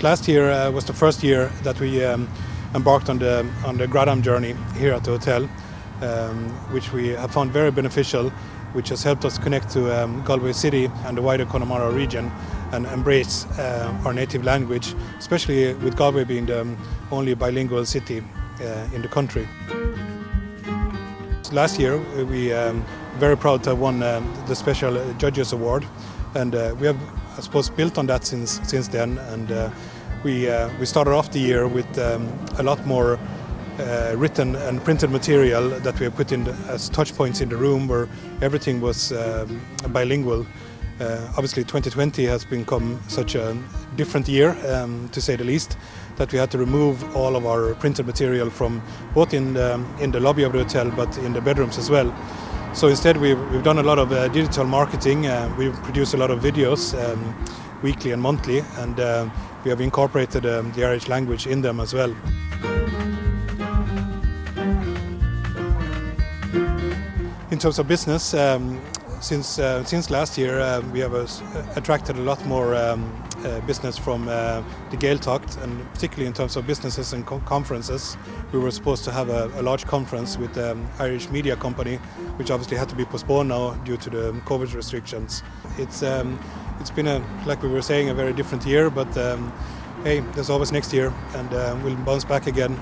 Last year was the first year that we embarked on the Gradam journey here at the hotel, which we have found very beneficial, which has helped us connect to Galway City and the wider Connemara region and embrace our native language, especially with Galway being the only bilingual city in the country. Last year we very proud to have won the Special Judges Award, and we have, I suppose, built on that since then. And we started off the year with a lot more written and printed material that we have put in as touch points in the room, where everything was bilingual. Obviously 2020 has become such a different year, to say the least, that we had to remove all of our printed material from both in the lobby of the hotel but in the bedrooms as well. So instead we've done a lot of digital marketing. We've produced a lot of videos weekly and monthly, and we have incorporated the Irish language in them as well. In terms of business, since last year we have attracted a lot more business from the Gaeltacht, and particularly in terms of businesses and conferences. We were supposed to have a large conference with the Irish Media Company, which obviously had to be postponed now due to the COVID restrictions. It's been, like we were saying, a very different year, but hey, there's always next year, and we'll bounce back again.